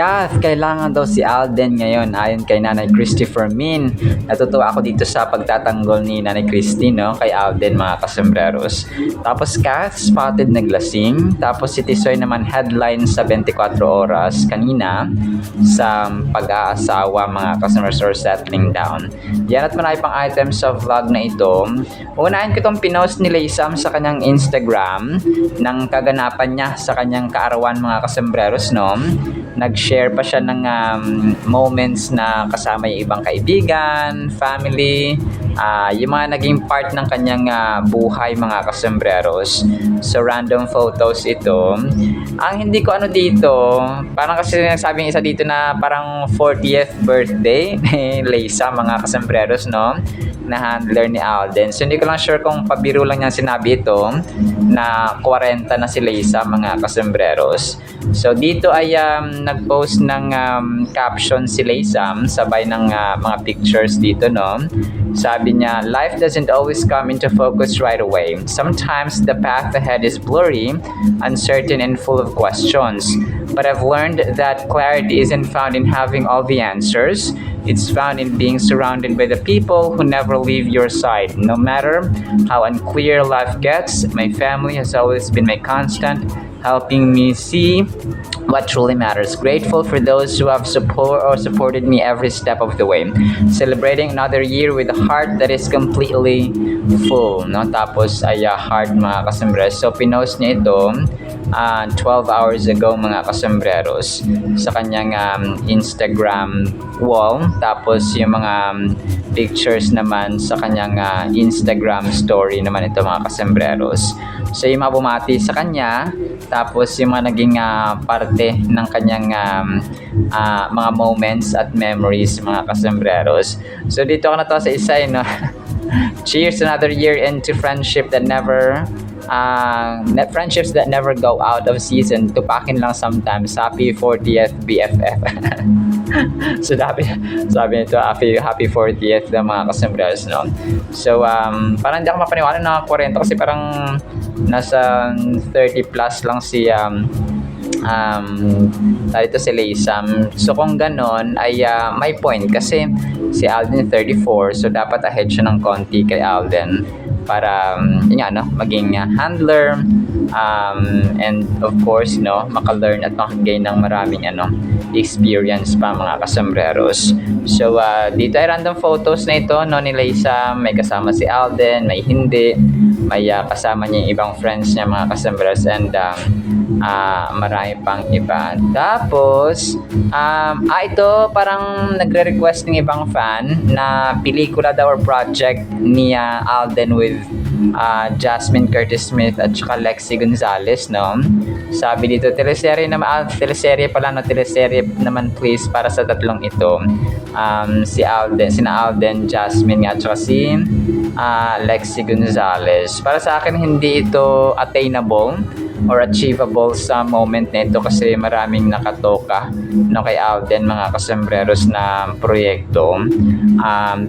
Yes, kailangan daw si Alden ngayon ayon kay Nanay Christopher Min. Natutuwa ako dito sa pagtatanggol ni Nanay Christy, no? Kay Alden, mga kasembreros. Tapos Kath, spotted naglasing. Tapos si Tisoy naman headline sa 24 oras kanina sa pag-aasawa, mga kasembreros, or settling down. Yan at marami pang items sa vlog na ito. Unahin ko itong pinost ni Laysam sa kanyang Instagram ng kaganapan niya sa kanyang kaarawan, mga kasembreros, no? Nag-share pa siya ng moments na kasama yung ibang kaibigan, family, yung mga naging part ng kanyang buhay, mga kasembreros. So random photos ito. Ang hindi ko ano dito, parang kasi nagsabi ng isa dito na parang 40th birthday ni Laysa, mga kasembreros, no? Na handler ni Alden. So hindi ko lang sure kung pabiro lang niya sinabi ito na 40 na si Laysa, mga kasembreros. So dito ay nag-post ng caption si Laysam sabay ng mga pictures dito, no? Sabi niya, life doesn't always come into focus right away. Sometimes the path ahead is blurry, uncertain, and full of questions. But I've learned that clarity isn't found in having all the answers. It's found in being surrounded by the people who never leave your side. No matter how unclear life gets, my family has always been my constant, helping me see what truly matters. Grateful for those who have supported me every step of the way. Celebrating another year with a heart that is completely full, no? Tapos ay heart, mga kasembreros. So pinost niya ito 12 hours ago, mga kasembreros, sa kanyang Instagram wall. Tapos yung mga pictures naman sa kanyang Instagram story naman ito, mga kasembreros. So yung mga bumati sa kanya, tapos yung mga naging parte ng kanyang mga moments at memories, mga kasembreros. So dito ako na to sa isa, no? Cheers, another year into friendship that never friendships that never go out of season. Tupakin lang sometimes. Happy 40th BFF. So sabi nito, happy 40th ng mga kasembreros, no? So parang hindi ako mapaniwala na 40 kasi parang nasa 30 plus lang si dito si Laysam. So kung ganon ay may point kasi si Alden 34, so dapat ahead siya ng konti kay Alden para maging handler, and of course, no, maka-learn at maka-gain ng maraming experience pa, mga kasembreros. So dito ay random photos na ito, no, ni Laysa. May kasama si Alden, may hindi, may kasama niya yung ibang friends niya, mga kasembreros, and marami pang iba. Tapos ito parang nagre-request ng ibang fan na pelikula daw or project ni Alden with Jasmine Curtis Smith at saka Lexi Gonzalez, no? Sabi dito, teleserye naman, teleserye naman please para sa tatlong ito. Sina Alden, Jasmine at saka si Lexi Gonzalez. Para sa akin hindi ito attainable or achievable sa moment nito kasi maraming nakatoka, no, kay Alden, mga kasembreros, na proyekto.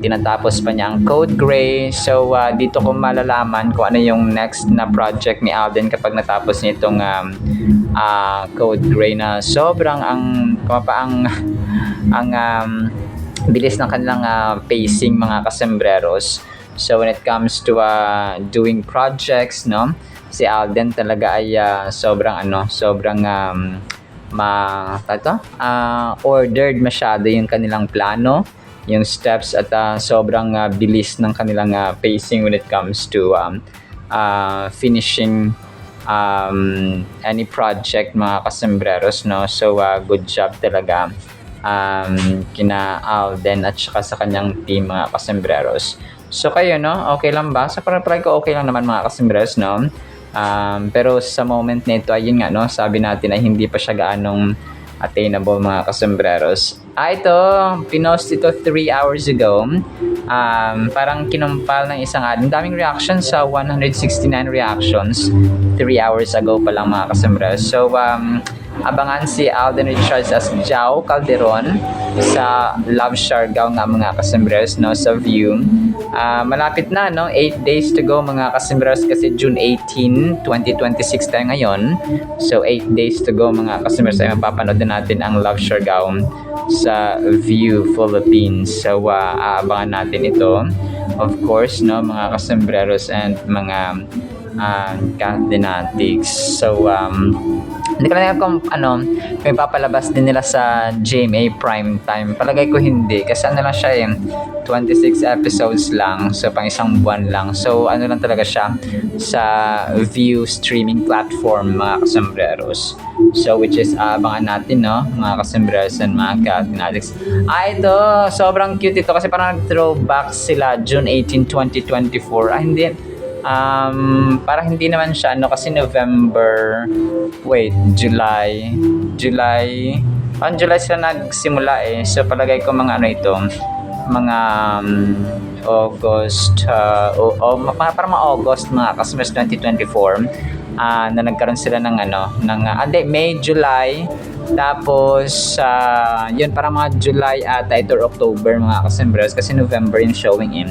Tinatapos pa niya ang Code Gray. So dito ko malalaman kung ano yung next na project ni Alden kapag natapos niya itong Code Gray, na sobrang ang bilis ng kanilang pacing, mga kasembreros. So when it comes to doing projects, no, si Alden talaga ay sobrang ordered masyado yung kanilang plano, yung steps, at sobrang bilis ng kanilang pacing when it comes to finishing any project, mga kasembreros, no. So good job talaga kina Alden at saka sa kanyang team, mga kasembreros. So kayo, no, okay lang ba? Sa parang ko okay lang naman, mga kasembreros, no. Pero sa moment nito ayun nga, no, sabi natin ay hindi pa siya gaanong attainable, mga kasembreros. Ito pinost ito 3 hours ago. Parang kinumpal ng isang ad. Daming reactions, sa 169 reactions 3 hours ago pa lang, mga kasembreros. So abangan si Alden Richards as Jao Calderon sa Love Siargao nga mga kasembreros, no, sa View. Malapit na, no, 8 days to go mga kasembreros, kasi June 18, 2026 tayo ngayon. So 8 days to go mga kasembreros, ay mapapanood na natin ang Love Siargao sa View Philippines. So aabangan natin ito, of course, no, mga kasembreros and mga Catdynatics. So hindi ko lang kung may papalabas din nila sa GMA Prime Time. Palagay ko hindi, kasi lang siya 26 episodes lang, so pang isang buwan lang. So lang talaga siya sa View streaming platform mga kasembreros. So which is abangan natin, no, mga kasembreros and mga Catdynatics. Ito, sobrang cute ito kasi parang nag-throwback sila June 18, 2024. Hindi, parang hindi naman siya kasi November, July sila nagsimula so palagay ko mga ito, mga August, parang mga August mga kasembreros 2024, na nagkaroon sila ng May, July, tapos yun parang mga July ata ito or October mga kasembreros, kasi November yung showing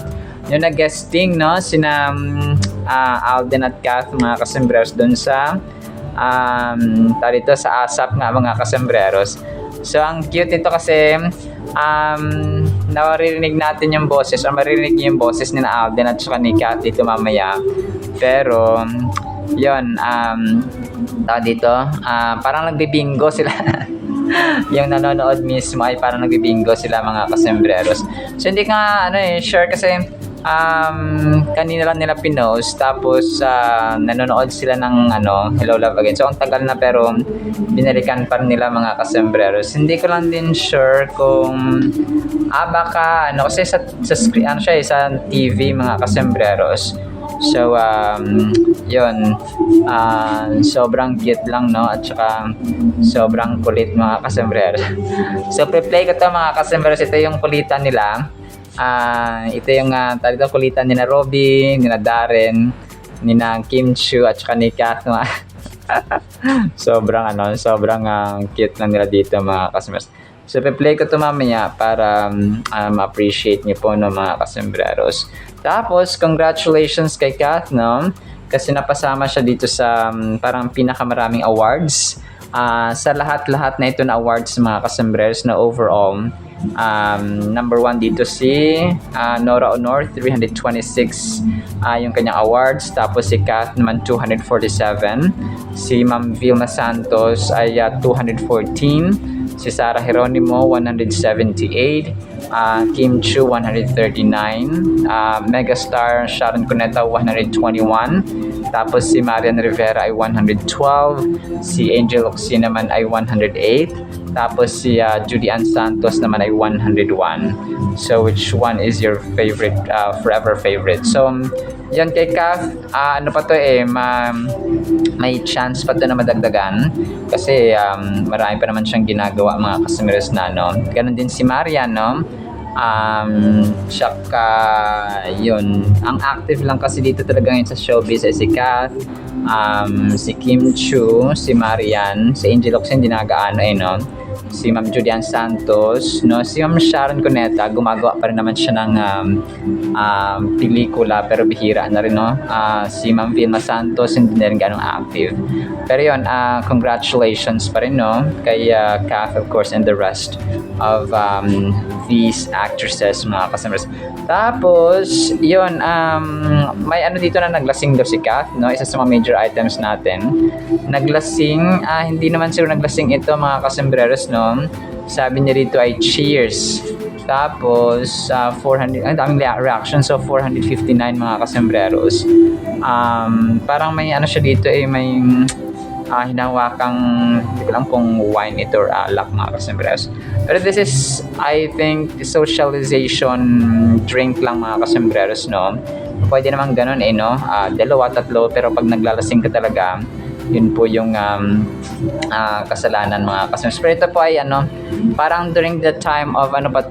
yung nag-guesting, no, sina Alden at Kath mga kasembreros doon sa sa ASAP nga mga kasembreros. So ang cute ito kasi naririnig natin yung boses, o maririnig yung boses ni Alden at saka ni Kath dito mamaya. Pero yun, parang nagbibingo sila. Yung nanonood mismo ay parang nagbibingo sila mga kasembreros. So hindi ka sure kasi kanina lang nila pinost, tapos nanonood sila ng Hello Love Again. So ang tagal na, pero binalikan pa rin nila mga kasembreros. Hindi ko lang din sure kung baka kasi sa screen siya sa TV mga kasembreros. So yun, sobrang cute lang, no, at saka sobrang kulit mga kasembreros. So pre-play ko to mga kasembreros. Ito yung kulitan nila. Ito yung kulitan ni na Robby, ni na Darren, ni na Kim Chu at saka ni Kath. sobrang cute lang nila dito mga kasembreros. So play ko to mamaya para ma-appreciate niyo po, no, mga kasembreros. Tapos congratulations kay Kath, no, kasi napasama siya dito sa parang pinakamaraming awards. Sa lahat-lahat na ito na awards mga kasembreros, na overall number 1 dito si Nora Honor, 326 yung kanyang awards. Tapos si Kath naman 247, si Ma'am Vilma Santos ay 214, si Sarah Geronimo 178, Kim Chu 139, megastar Sharon Cuneta 121, tapos si Marian Rivera ay 112, si Angel Oxy naman ay 108, tapos si Judy Ann Santos naman ay 101. So which one is your favorite, forever favorite? So yan kay Kath, may chance pa to na madagdagan kasi marami pa naman siyang ginagawa mga kasembreros na, no. Ganon din si Marian, no. Tsaka yun, ang active lang kasi dito talaga ngayon sa showbiz ay si Kath, si Kim Chu, si Marian, si Angel Oxy hindi nagaano no, si Ma'am Judy Ann Santos, no, si Ma'am Sharon Cuneta gumagawa pa rin naman siya ng pelikula pero bihira na rin, no. Si Ma'am Vilma Santos hindi na rin ganong active, pero yun, congratulations pa rin, no, kay Kath of course and the rest of these actresses mga kasembreros. Tapos yun, may dito na naglasing daw si Kath, no, isa sa mga major items natin, naglasing. Hindi naman siguro naglasing ito mga kasembreros, no. Sabi niya dito ay cheers. Tapos 400, ang daming reaction, so 459 mga kasembreros. Parang may siya dito may hinawakang, hindi ko lang kung wine ito or alak mga kasembreros. Pero this is, I think, socialization drink lang mga kasembreros, no. Pwede naman ganun no, 2, 3, pero pag naglalasing ka talaga, yun po yung kasalanan mga kasembreros. Pero ito po ay parang during the time of IV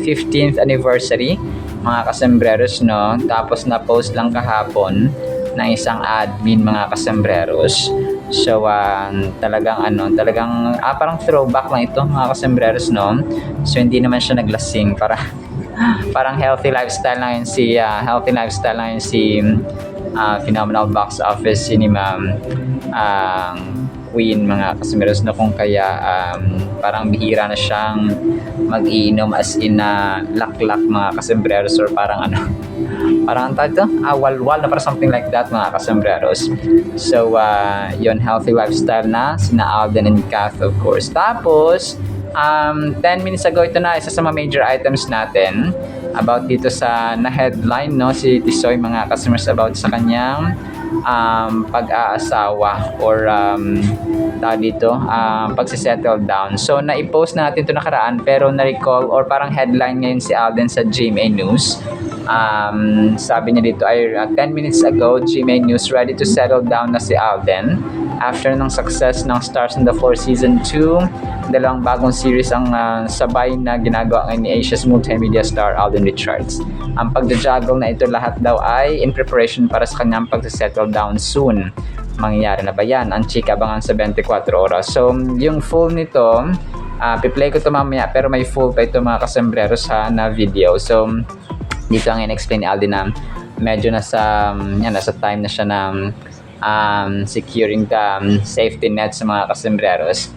15th anniversary mga kasembreros, no. Tapos na post lang kahapon ng isang admin mga kasembreros. So, talagang parang throwback lang ito mga kasembreros, no? So, hindi naman siya naglasing. Parang healthy lifestyle lang yun si phenomenal box office cinema queen mga kasembreros, no? Kung kaya parang bihira na siyang mag-iinom as in laklak mga kasembreros, or parang parang ang tawag ito, walwal na parang something like that mga kasembreros. So, yun, healthy lifestyle na sina Alden and Kath, of course. Tapos, 10 minutes ago, ito na isa sa mga major items natin about dito sa na-headline, no, si Tisoy mga customers, about sa kanyang pag-aasawa or pagsisettle down. So, na-post natin ito nakaraan, pero na-recall or parang headline ngayon si Alden sa GMA News. Sabi niya dito ay 10 minutes ago, GMA News, ready to settle down na si Alden after ng success ng Stars on the Floor Season 2. Dalawang bagong series ang sabay na ginagawa ngayon ni Asia's multimedia star Alden Richards. Ang pagja-juggle na ito lahat daw ay in preparation para sa kanyang pagsisettle down soon. Mangyayari na ba yan? Ang chika abangan sa 24 oras. So, yung full nito, piplay ko ito mamaya, pero may full pa ito mga kasembreros na video. So, dito ang in-explain ni Alden na medyo nasa time na siya na securing the safety net sa mga kasembreros.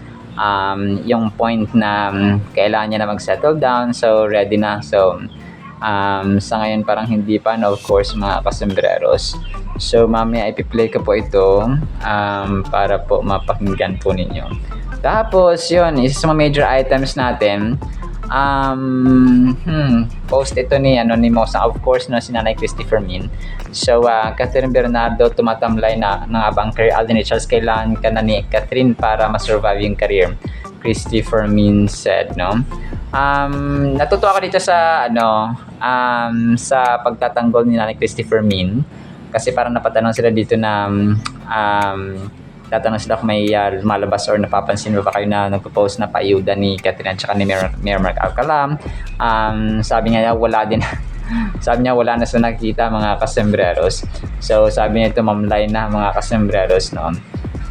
Yung point na kailangan niya na mag-settle down, so ready na. So, sa ngayon parang hindi pa, no, of course, mga kasembreros. So, mamaya ipi-play ko po ito para po mapakinggan po ninyo. Tapos, yun, isa sa mga major items natin, post ito ni Anonymous, of course, no, si Nanay Christopher Min. So, Catherine Bernardo, tumatamlay na ng abang career Alden Richards, kailangan ka na ni Catherine para ma-survive yung career, Christopher Min said, no. Natutuwa ako dito sa sa pagtatanggol ni Nanay Christopher Min, kasi parang napatanong sila dito na tatanong sila kung may lumalabas or napapansin ba kayo na nagpo-post na paayuda ni Catherine at saka ni Mayor Mark Alcala. Sabi niya wala din. Sabi niya wala na sa nakikita mga kasembreros. So, sabi niya ito mamlay na mga kasembreros, no.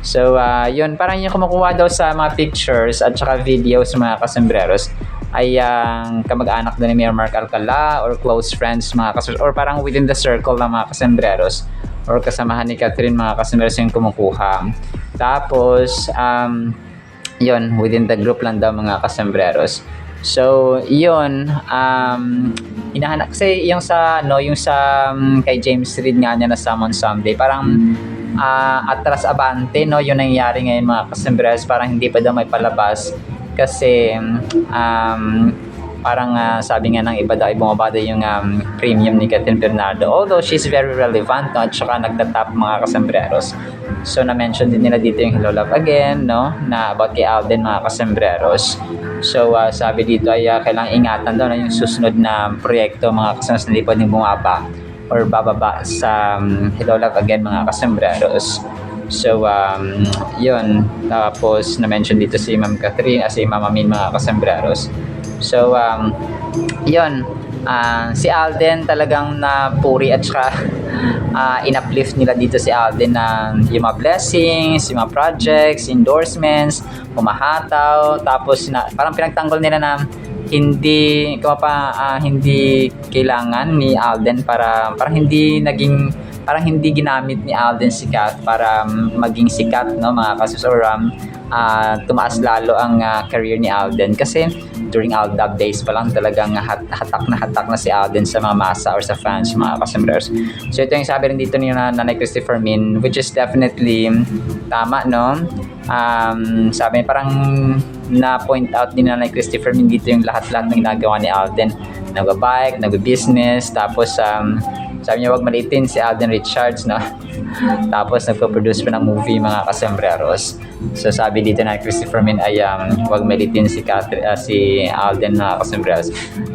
So, yun, parang yung kumukuha daw sa mga pictures at saka videos mga kasembreros ay kamag-anak na ni Mayor Mark Alcala or close friends mga kasembreros, or parang within the circle ng mga kasembreros or kasamahan ni Catherine mga kasembreros yung kumukuha. Tapos, yun, within the group lang daw mga kasembreros. So, yun, hinahanap kasi yung sa kay James Reid nga niya na Summon Someday, parang atras abante, no, yun nangyayari ngayon mga kasembreros, parang hindi pa daw may palabas kasi parang sabi nga ng iba daw ay bumaba yung premium ni Catherine Bernardo, although she's very relevant, no, at saka nagtatap mga kasembreros. So, na-mention din nila dito yung Hello Love Again, no, na about kay Alden mga kasembreros. So, sabi dito ay kailangang ingatan daw na yung susunod na proyekto mga kasembreros na hindi pwedeng bumaba or bababa sa Hello Love Again mga kasembreros. So, yun. Tapos, na-mention dito si Ma'am Catherine, si Mama Min mga kasembreros. So, yun. Si Alden talagang napuri at saka in-uplift nila dito si Alden na yung mga blessings, yung mga projects, endorsements, pumahataw. Tapos, parang pinagtanggol nila na hindi kailangan ni Alden parang hindi ginamit ni Alden si Kath para maging sikat, no, mga kasus, or tumaas lalo ang career ni Alden, kasi during Aldab days pa lang talagang hatak na si Alden sa mga masa or sa fans mga kasembreros. So, ito yung sabi rin dito ni Nanay Christopher Min, which is definitely tama, no. Sabi niya parang na-point out din na Nanay Christopher Min dito yung lahat-lahat ng ginagawa ni Alden. Nag-bike, nag-business, tapos sabi niya wag maliitin si Alden Richards, no. Tapos nagpo-produce pa ng movie mga kasembreros. So, sabi dito na Christopher Min ay wag maliitin si Alden mga kasembreros.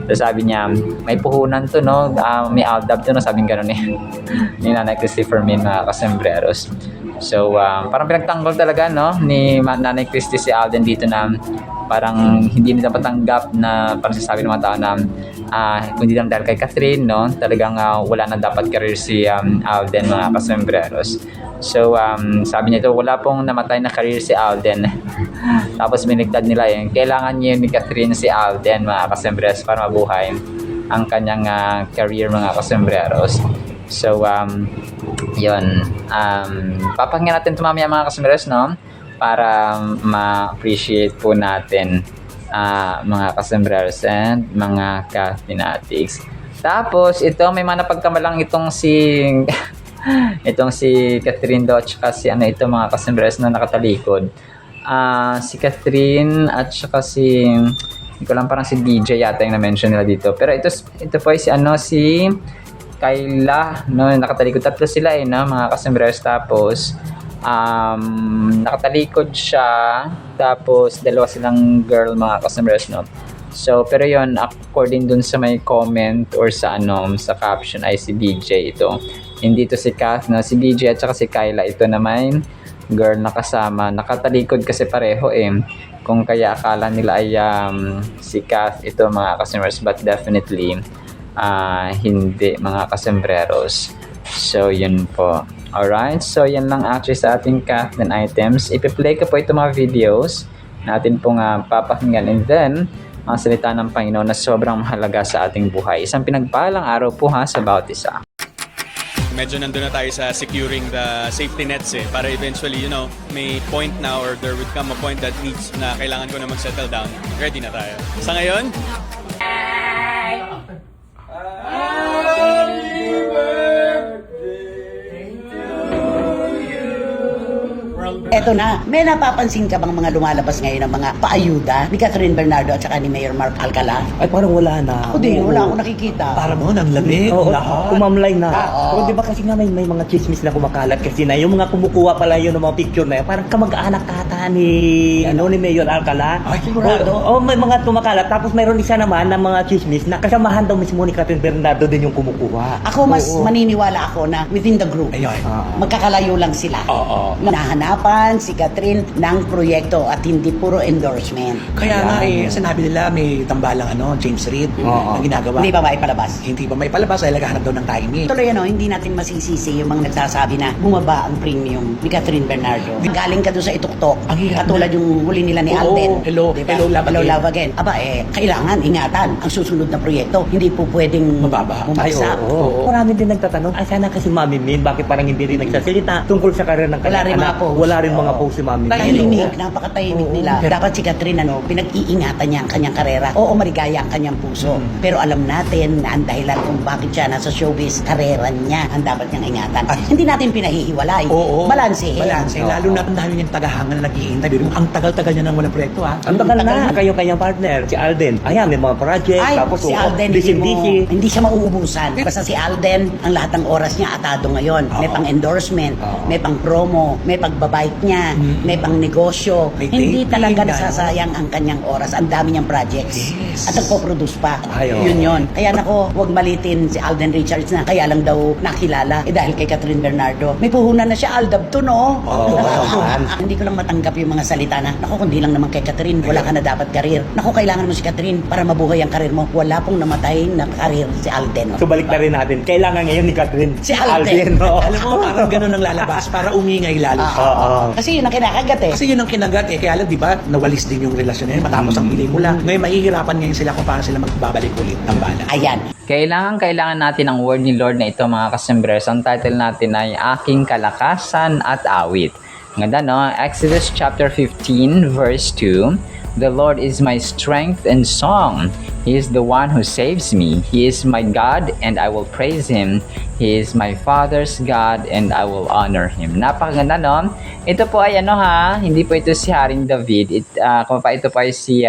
So, sabi niya may puhunan to, no, may Aldab to, no, sabi gano'n ni Nanay Christopher Min mga kasembreros. So, parang pinagtanggol talaga, no, ni Nanay Christy si Alden dito na parang hindi nila patanggap na parang sasabi ng mga tao na kundi lang dahil kay Catherine, no, talagang wala na dapat career si Alden, mga kasembreros. So, sabi niya ito, wala pong namatay na career si Alden. Tapos binigtad nila kailangan niya ni Catherine si Alden, mga kasembreros, para mabuhay ang kanyang career, mga kasembreros. So, yun. Papakinggan natin ito mamaya, mga kasembreros, no? Para ma-appreciate po natin mga kasembreros and mga ka-fanatics. Tapos, ito, may mga napagkamalang itong si itong si Catherine do, at saka si ito, mga kasembreros na nakatalikod. Si Catherine at saka si hindi ko lang, parang si DJ yata yung na-mention nila dito. Pero ito po ay si Kayla, no, nakatalikod. Tatlo sila no, mga kasembreros. Tapos nakatalikod siya. Tapos dalawa silang girl, mga kasembreros, no. So, pero yon, according dun sa may comment or sa sa caption ay si DJ ito. Hindi to si Kath, no, si DJ at saka si Kayla ito naman girl na kasama. Nakatalikod kasi pareho kung kaya akala nila ay si Kath ito, mga kasembreros, but definitely hindi, mga kasembreros. So, yun po. Alright, so yan lang actually sa ating Kath and items. Ipi-play ko po ito mga videos natin pong papakinggan, and then mga salita ng Panginoon na sobrang mahalaga sa ating buhay. Isang pinagpalang araw po sa bawat isa. Medyo nandun na tayo sa securing the safety nets para eventually, may point na or there would come a point that needs na kailangan ko na mag-settle down. Ready na tayo. Sa ngayon, Eto na, may napapansin ka bang mga lumalabas ngayon ng mga paayuda ni Catherine Bernardo at saka ni Mayor Mark Alcala? Ay, parang wala na. Ako din, wala akong nakikita. Para mo, ang lamig, Oo, lahat. kumamlay na. Oo. O, di ba kasi nga may mga chismis na kumakalat kasi na yung mga kumukuha pala yun ng mga picture na yun, parang kamag-anak ata ni Mayor Alcala. Ay, sigurado. Oo, may mga kumakalat. Tapos mayroon isa naman ng mga chismis na kasamahan daw mismo ni Catherine Bernardo din yung kumukuha. Ako mas Oo. maniniwala ako na within the group, Ayun. magkakalayo lang sila. Oo. Nahanapan si Catherine ng proyekto at hindi puro endorsement. Kaya nga sinabi nila may tambalang James Reid Oo. na ginagawa. Hindi pa ba ipalabas? Hindi pa may palabas dahil naghahanap daw ng timing. Tuloy hindi natin masisisi yung mga nagsasabi na bumaba ang premium ni Catherine Bernardo. Galing ka doon sa ituktok. Ang hirap Katulad na. yung huli nila ni Oo, Alden. hello, love again. Aba kailangan ingatan ang susunod na proyekto. Hindi po pwedeng Mababa. Ay, bumagsak. oo. Marami din nagtatanong, ay sana kasi Mami Min, bakit parang hindi rin nagsasalita tungkol sa karir ng Wala rin kanyang mga anak? post. Wala rin mga post si Mami Min. Tahimik, napakatahimik nila. Dapat si Catherine, pinag-iingatan niya ang kanyang karera. Oo, maligaya ang kanyang puso. Pero alam natin na ang dahilan kung bakit siya nasa showbiz, karera niya ang dapat niyang ingatan. Hindi natin pinahihiwalay. Oo. Balanse. Balanse. Lalo na ang dami niyang tagahanga na nag-iintay. Ang tagal-tagal niya nang walang proyekto, ha? Ang tagal na. Kayo kanyang partner, si Alden. Ayan, may mga project. Ay, tapos si Alden, hindi siya mauubusan. Basta si Alden, ang lahat ng oras niya atado ngayon. May pang endorsement, may pang promo, may pagbabike niya, may pang negosyo. May Hindi taping, talaga gano'n. nasasayang ang kanyang oras. Ang dami niyang projects. Yes. At nagpo-produce pa. Ay, oo. Yun. Kaya nako, huwag malitin si Alden Richards na kaya lang daw nakilala. Dahil kay Catherine Bernardo. May puhunan na siya, Aldab to, no? Oo, naman. Hindi ko lang matanggap yung mga salita na, naku, kundi lang naman kay Catherine, wala ka na dapat karir. Naku, kailangan mo si Catherine para mabuhay ang karir mo. Wala pong namatay na karir si Alden. So balik na rin natin. Kailangan ngayon ni Catherine. Si Alden. Oo. Alam mo, parang ganun ang lalabas para umingay lalo. Oo. Kasi yun ang kinakagat Kasi yun ang kinagat kaya lang, di ba, nawalis din yung relasyon na yun matapos ang pelikula. Ngayon, mahihirapan ngayon sila kung paano sila magbabalik ulit ng bala. Ayan. Kailangan natin ang word ni Lord na ito, mga kasembreros. Ang title natin ay Aking Kalakasan at Awit. Ganda, no? Exodus chapter 15 verse 2. The Lord is my strength and song. He is the one who saves me. He is my God and I will praise Him. He is my Father's God and I will honor Him. Napakaganda, no? Ito po ay hindi po ito si Haring David. Ito po ay si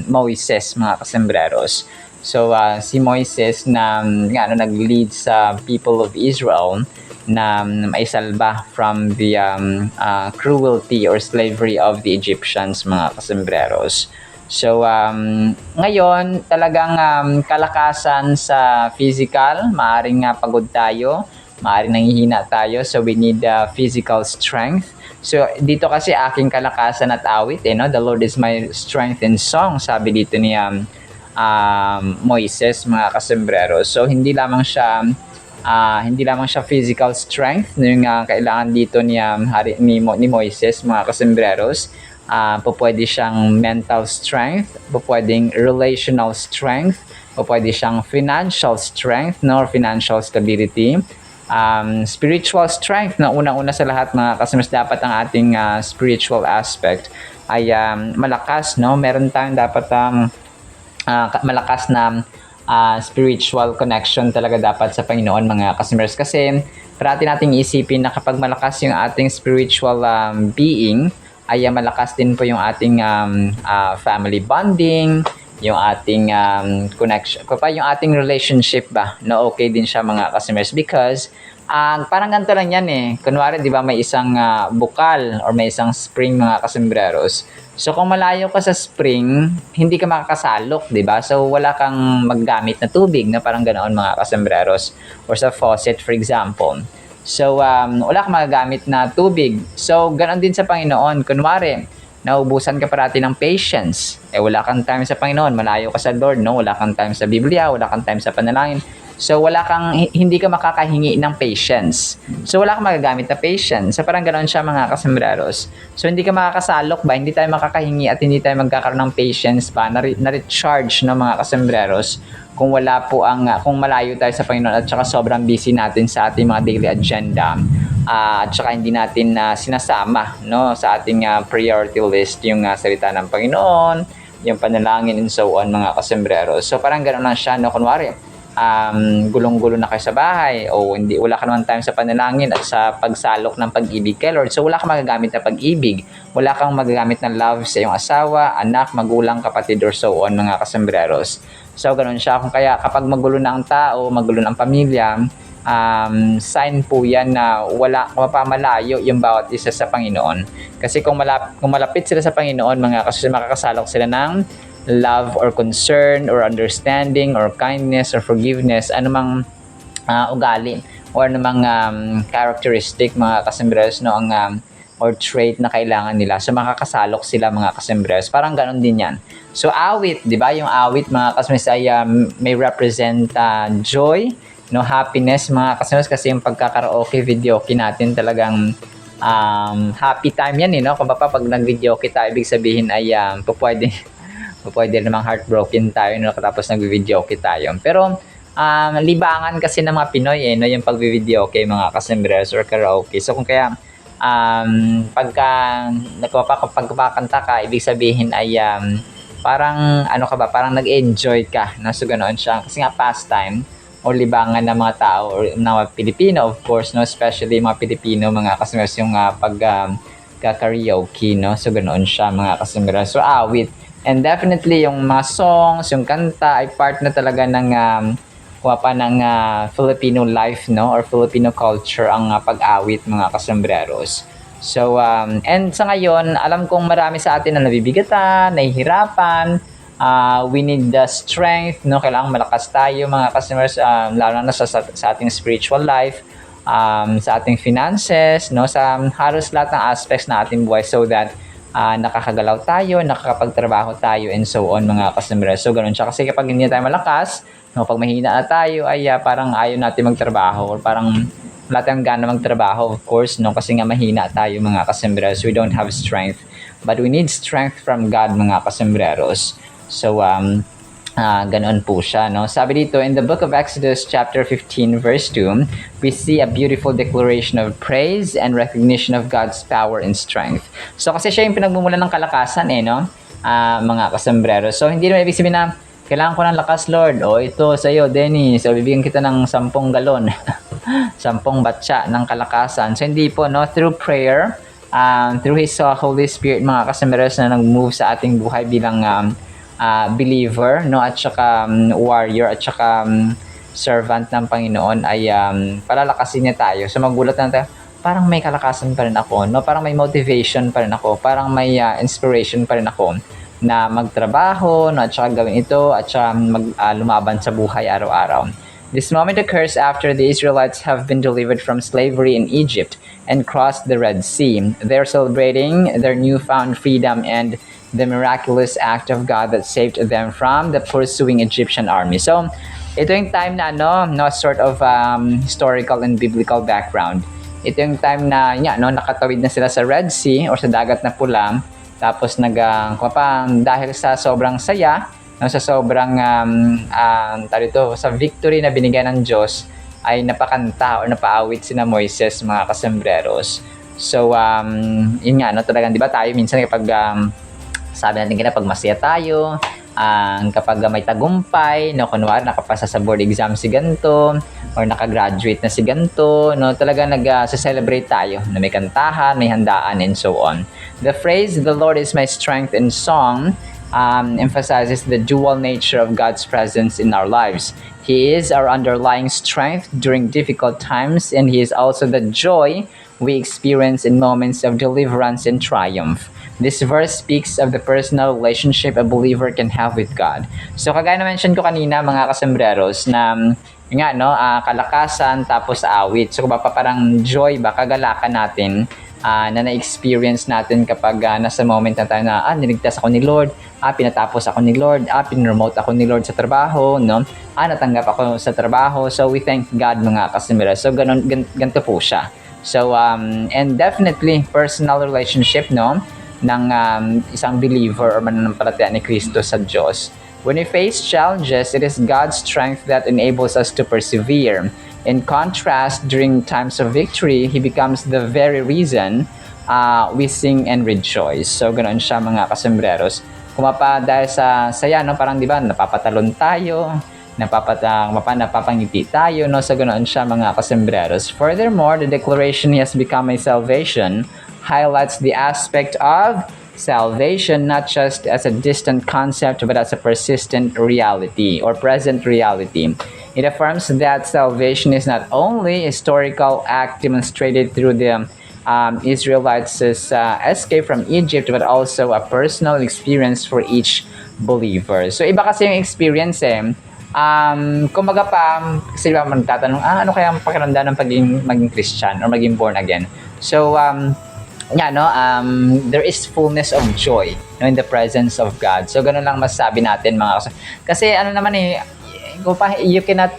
Moises, mga kasembreros. So, si Moises na nag-lead sa people of Israel na maisalba from the cruelty or slavery of the Egyptians, mga kasembreros. So, ngayon, talagang kalakasan sa physical, maaaring pagod tayo, Maaaring nanghihina tayo, so we need physical strength. So dito kasi aking kalakasan at awit, no? The Lord is my strength and song, sabi dito ni Moises, mga kasombrero. So hindi lamang siya physical strength no, yung kailangan dito ni Moises, mga kasembreros. Pwede siyang mental strength, pwedeng relational strength, pwede siyang financial strength, no, or financial stability. Spiritual strength, na unang-una sa lahat, mga kasembreros, dapat ang ating spiritual aspect ay malakas, no? Meron tayong dapat malakas na spiritual connection talaga dapat sa Panginoon, mga kasomers. Kasi parati nating isipin na kapag malakas yung ating spiritual being, ay malakas din po yung ating family bonding, yung ating connection, yung ating relationship ba, na okay din siya, mga kasomers. Because parang ganito lang yan kunwari, di ba, may isang bukal or may isang spring, mga kasembreros. So kung malayo ka sa spring, hindi ka makakasalok, di ba? So wala kang maggamit na tubig, na parang ganoon, mga kasembreros. Or sa faucet, for example. So wala kang magagamit na tubig. So ganoon din sa Panginoon. Kunwari, naubusan ka parati ng patience. Wala kang time sa Panginoon, malayo ka sa Lord, no? Wala kang time sa Biblia, wala kang time sa panalangin. So hindi ka makakahingi ng patience. So wala kang magagamit na patience. So parang ganoon siya, mga kasembreros. So hindi ka makakasalok ba, hindi tayo makakahingi at hindi tayo magkakaroon ng patience ba na recharge, no, mga kasembreros, kung kung malayo tayo sa Panginoon at saka sobrang busy natin sa ating mga daily agenda. At saka hindi natin sinasama, no, sa ating priority list yung salita ng Panginoon, yung panalangin and so on, mga kasembreros. So parang ganoon lang siya, no, kunwari gulong-gulo na kayo sa bahay o wala ka naman time sa panalangin at sa pagsalok ng pag-ibig kay Lord. So wala kang magagamit na pag-ibig, wala kang magagamit na love sa iyong asawa, anak, magulang, kapatid or so on, mga kasembreros. So ganoon siya. Kung kaya kapag magulo na ang tao, magulo na ang pamilya, sign po yan na mapamalayo yung bawat isa sa Panginoon. Kasi kung malapit sila sa Panginoon, mga kasembreros, makakasalok sila ng love or concern or understanding or kindness or forgiveness, anumang ugali or anumang characteristic, mga kasembreros, no, or trait na kailangan nila. So makakasalok sila, mga kasembreros. Parang ganon din yan. So awit, di ba? Yung awit, mga kasembreros, ay may represent joy, no, happiness, mga kasembreros, kasi yung pagkakaraoke, videoke natin talagang happy time yan, no? Kung pag nag-videoke tayo, ibig sabihin ay pwede namang heartbroken tayo, no, tapos nag-videoke tayo. Pero libangan kasi ng mga Pinoy, no, yung pag-videoke, mga kasembreros, or karaoke. So kung kaya pagka nagpapakanta ka, ibig sabihin ay parang parang nag-enjoy ka, no? So ganoon siya. Kasi nga pastime o libangan ng mga tao or ng mga Pilipino, of course, no, especially mga Pilipino, mga kasembreros, yung karaoke, no? So ganoon siya, mga kasembreros. So awit. And definitely yung mga songs, yung kanta ay part na talaga ng Filipino life, no, or Filipino culture ang pag-awit, mga kasembreros. So and sa ngayon, alam kong marami sa atin na nabibigatan, nahihirapan. We need the strength, no, kailangan malakas tayo, mga kasembreros, lalo na sa ating spiritual life, sa ating finances, no, sa halos lahat ng aspects na ating buhay, so that nakakagalaw tayo, nakakapagtrabaho tayo, and so on, mga kasembreros. So ganoon siya. Kasi kapag hindi tayo malakas, no, pag mahina na tayo, ay parang ayaw natin magtrabaho, or parang wala tayong gana magtrabaho, of course, no, kasi nga mahina tayo, mga kasembreros. We don't have strength. But we need strength from God, mga kasembreros. So ganoon po siya, no? Sabi dito, in the book of Exodus chapter 15 verse 2, we see a beautiful declaration of praise and recognition of God's power and strength. So kasi siya yung pinagmumulan ng kalakasan, no? Mga kasembreros. So hindi naman ibig sabihin na kailangan ko ng lakas, Lord. O ito sa iyo, Dennis. So bibigyan kita ng 10 galon, 10 batya ng kalakasan. So hindi po, no? Through prayer, through His Holy Spirit, mga kasembreros, na nag-move sa ating buhay bilang believer, no, at saka warrior, at saka servant ng Panginoon, ay palalakasin niya tayo. So magulat na tayo, parang may kalakasan pa rin ako, no, parang may motivation pa rin ako, parang may inspiration pa rin ako na magtrabaho, no, at saka gawin ito, at saka lumaban sa buhay araw-araw. This moment occurs after the Israelites have been delivered from slavery in Egypt and crossed the Red Sea. They're celebrating their newfound freedom and the miraculous act of God that saved them from the pursuing Egyptian army. So, ito yung time na sort of historical and biblical background. Ito yung time na nakatawid na sila sa Red Sea or sa dagat na pula. Tapos dahil sa sobrang saya, sa sobrang sa victory na binigay ng Diyos, ay napakanta o napaawit sina Moises, mga kasembreros. So yun nga, talagang 'di ba tayo minsan kapag sabi natin pag masaya tayo, kapag may tagumpay, kunwari nakapasa sa board exam si ganto or nakagraduate na si ganto, talaga nag-celebrate tayo na may kantahan, may handaan, and so on. The phrase, "The Lord is my strength" in song emphasizes the dual nature of God's presence in our lives. He is our underlying strength during difficult times, and He is also the joy we experience in moments of deliverance and triumph. This verse speaks of the personal relationship a believer can have with God. So kagaya na mention ko kanina, mga kasembreros, na kalakasan tapos awit. So parang joy ba, kagalakan natin na na-experience natin kapag nasa moment na tayo na niligtas ako ni Lord, pinatapos ako ni Lord, pinromote ako ni Lord sa trabaho, natanggap ako sa trabaho. So we thank God, mga kasembreros. So ganito po siya. So and definitely personal relationship ng isang believer or mananampalataya ni Kristo sa Diyos. When we face challenges, it is God's strength that enables us to persevere. In contrast, during times of victory, He becomes the very reason we sing and rejoice. So, ganoon siya, mga kasembreros. Dahil sa saya, parang di ba, napapatalon tayo, napapangiti tayo, so ganoon siya, mga kasembreros. Furthermore, the declaration He has become my salvation highlights the aspect of salvation not just as a distant concept but as a persistent reality or present reality. It affirms that salvation is not only a historical act demonstrated through the Israelites' escape from Egypt, but also a personal experience for each believer. So iba kasi yung experience kumbaga kasi diba magtatanong, ano kaya ang pakiramdam ng maging Christian or maging born again? So there is fullness of joy in the presence of God. So ganun lang masasabi natin, mga kasi you cannot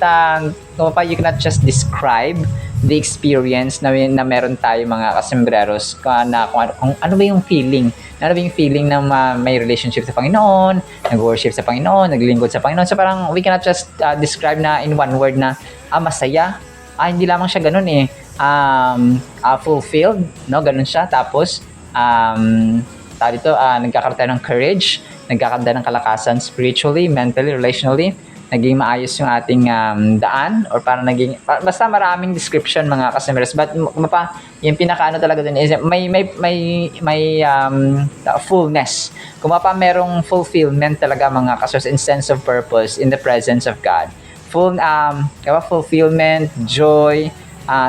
just describe the experience na meron tayo, mga kasembreros, kung ano ba yung feeling ng may relationship sa Panginoon, nag-worship sa Panginoon, naglilingkod sa Panginoon. So parang we cannot just describe na in one word na masaya. Hindi lamang siya ganun fulfilled, ganun siya. Tapos nagkakaroon tayo ng courage, nagkakaroon tayo ng kalakasan spiritually, mentally, relationally, naging maayos yung ating daan, or parang basta maraming description, mga kasembreros. But yung pinakaano talaga dun is may fullness. Kung merong fulfillment talaga, mga kasembreros, in sense of purpose in the presence of God. Fulfillment, joy,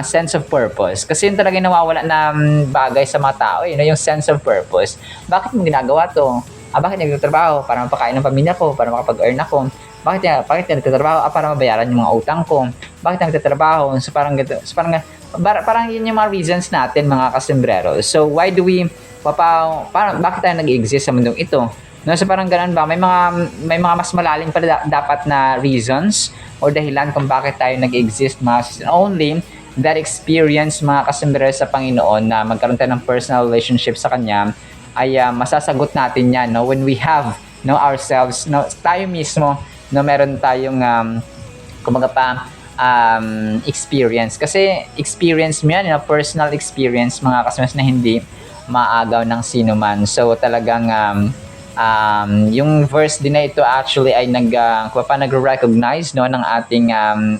sense of purpose. Kasi yun talaga yung nawawala na bagay sa mga tao, yung sense of purpose. Bakit mo ginagawa to? Bakit nagtatrabaho? Para mapakain ng pamilya ko, para makapag-earn ako. Bakit nagtatrabaho? Para mabayaran yung mga utang ko. Bakit nagtatrabaho? So parang yun yung mga reasons natin, mga kasembreros. So why do we, bakit tayo nag-exist sa mundong ito? So parang ganun ba? May mga mas malalim pa dapat na reasons o dahilan kung bakit tayo nag-exist, mga only that experience, mga kasembreros, sa Panginoon, na magkaroon tayo ng personal relationship sa Kanya, ay masasagot natin yan when we have ourselves, tayo mismo, meron tayong experience. Kasi experience mo yan, personal experience, mga kasembreros, na hindi maagaw ng sino man. So talagang yung verse din na ito actually ay nag-recognize ng ating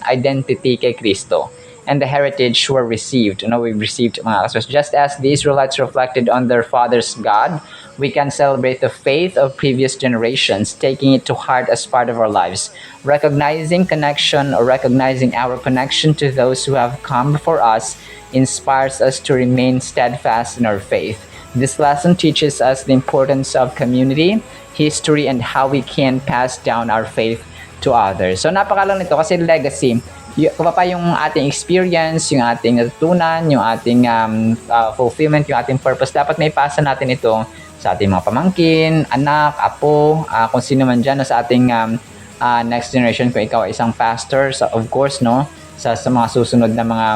identity kay Kristo and the heritage we're received. We've received, mga kasembreros. Just as the Israelites reflected on their father's God, we can celebrate the faith of previous generations, taking it to heart as part of our lives. Recognizing our connection to those who have come before us inspires us to remain steadfast in our faith. This lesson teaches us the importance of community, history, and how we can pass down our faith to others. So napakalang nito kasi legacy. Kung pa yung ating experience, yung ating natutunan, yung ating fulfillment, yung ating purpose, dapat may pasa natin ito sa ating mga pamangkin, anak, apo, kung sino man dyan sa ating next generation. Kung ikaw ay isang pastor, of course, no, sa mga susunod na mga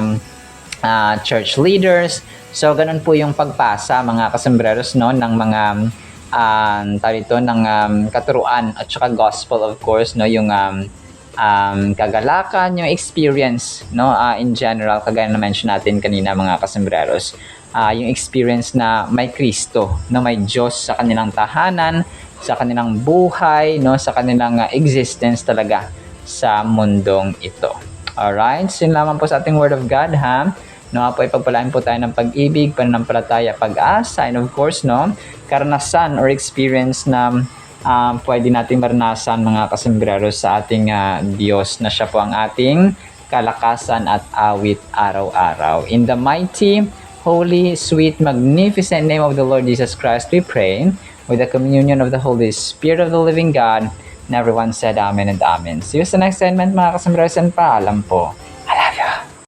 church leaders. So ganun po yung pagpasa, mga kasembreros, no, ng mga ng katuruan at saka gospel, of course, no, yung kagalakan, yung experience, no, in general, kagaya na mention natin kanina, mga kasembreros, yung experience na may Kristo, no, may Diyos sa kanilang tahanan, sa kanilang buhay, no, sa kanilang existence talaga sa mundong ito. Alright, so yun lamang po sa ating Word of God, ha. No, po ipagpalain po tayo ng pag-ibig, pananampalataya, pag-asa, and of course, no, karanasan or experience na pwede nating maranasan, mga kasembreros, sa ating Diyos na siya po ang ating kalakasan at awit araw-araw. In the mighty, holy, sweet, magnificent name of the Lord Jesus Christ, we pray, with the communion of the Holy Spirit of the living God, and everyone said Amen and Amen. See you sa next segment, mga kasembreros, and paalam po. I love you.